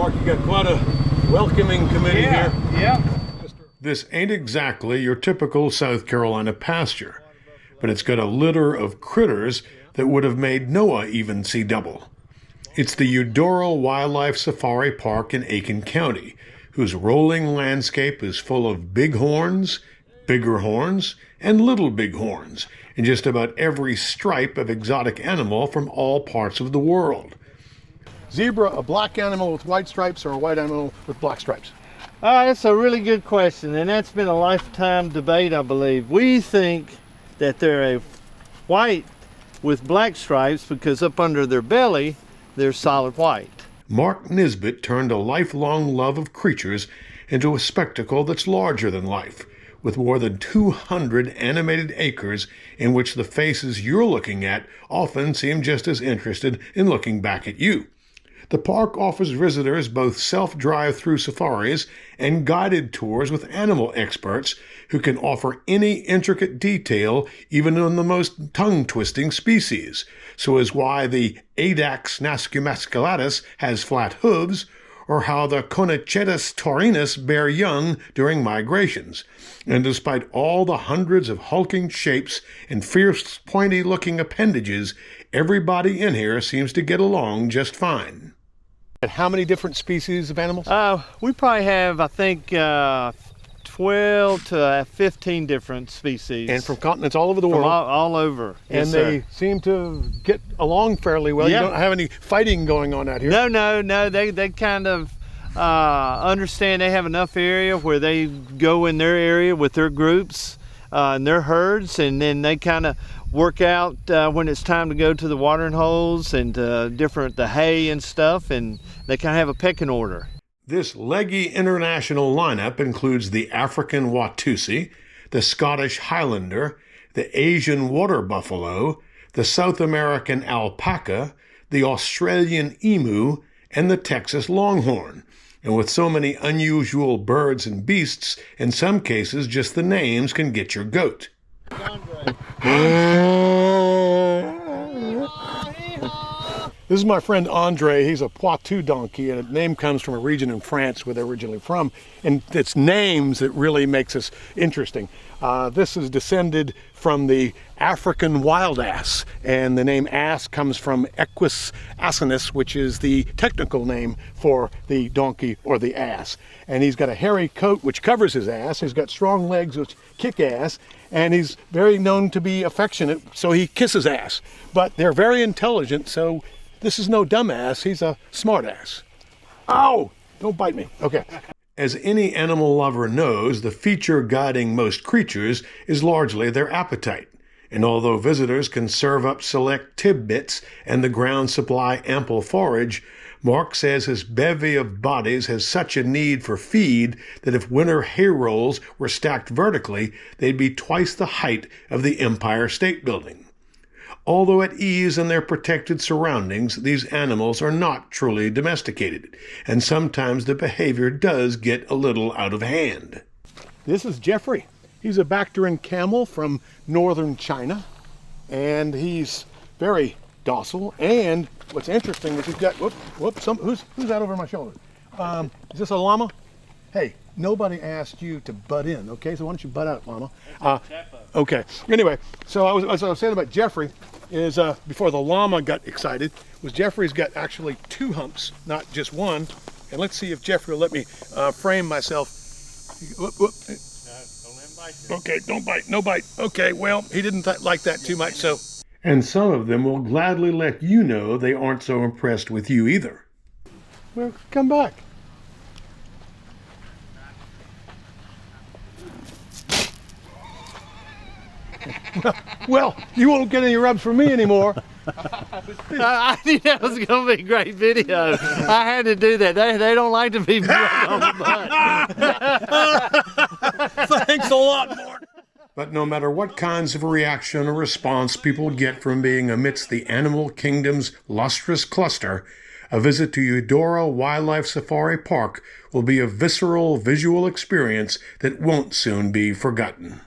Mark, you got quite a welcoming committee here. Yeah. This ain't exactly your typical South Carolina pasture, but it's got a litter of critters that would have made Noah even see double. It's the Eudora Wildlife Safari Park in Aiken County, whose rolling landscape is full of bighorns, bigger horns, and little bighorns, in just about every stripe of exotic animal from all parts of the world. Zebra, a black animal with white stripes or a white animal with black stripes? That's a really good question, and that's been a lifetime debate, I believe. We think that they're a white with black stripes because up under their belly, they're solid white. Mark Nisbet turned a lifelong love of creatures into a spectacle that's larger than life, with more than 200 animated acres in which the faces you're looking at often seem just as interested in looking back at you. The park offers visitors both self-drive-through safaris and guided tours with animal experts who can offer any intricate detail, even on the most tongue-twisting species, so as why the Adax nascumasculatus has flat hooves, or how the Conicetus taurinus bear young during migrations. And despite all the hundreds of hulking shapes and fierce, pointy-looking appendages, everybody in here seems to get along just fine. And how many different species of animals? We probably have, I think, 12 to 15 different species. And from continents all over the world. All over. And Yes, they sir. seem to get along fairly well. Yeah. You don't have any fighting going on out here. No. They kind of understand they have enough area where they go in their area with their groups and their herds, and then they kind of work out when it's time to go to the watering holes and the hay and stuff, and they kind of have a pecking order. This leggy international lineup includes the African Watusi, the Scottish Highlander, the Asian water buffalo, the South American alpaca, the Australian emu, and the Texas longhorn. And with so many unusual birds and beasts, in some cases just the names can get your goat. This is my friend Andre. He's a Poitou donkey, and the name comes from a region in France where they're originally from. And it's names that really makes us interesting. This is descended from the African wild ass, and the name ass comes from Equus asinus, which is the technical name for the donkey or the ass. And he's got a hairy coat which covers his ass. He's got strong legs which kick ass, and he's very known to be affectionate, so he kisses ass. But they're very intelligent, so this is no dumbass, he's a smart ass. Ow! Don't bite me. Okay. As any animal lover knows, the feature guiding most creatures is largely their appetite. And although visitors can serve up select tidbits and the ground supply ample forage, Mark says his bevy of bodies has such a need for feed that if winter hay rolls were stacked vertically, they'd be twice the height of the Empire State Building. Although at ease in their protected surroundings, these animals are not truly domesticated, and sometimes the behavior does get a little out of hand. This is Jeffrey. He's a Bactrian camel from northern China, and he's very docile. And what's interesting is he's got, who's that over my shoulder? Is this a llama? Hey, nobody asked you to butt in, okay? So why don't you butt out, llama? Okay. Anyway, so as I was saying about Jeffrey is before the llama got excited, was Jeffrey's got actually 2 humps, not just one. And let's see if Jeffrey will let me frame myself. Okay, don't bite, no bite. Okay, well, he didn't like that too much, so. And some of them will gladly let you know they aren't so impressed with you either. Well, come back. Well, you won't get any rubs from me anymore. I knew that was going to be a great video. I had to do that. They don't like to be rubbed on the butt. Thanks a lot, Mort. But no matter what kinds of reaction or response people get from being amidst the animal kingdom's lustrous cluster, a visit to Eudora Wildlife Safari Park will be a visceral visual experience that won't soon be forgotten.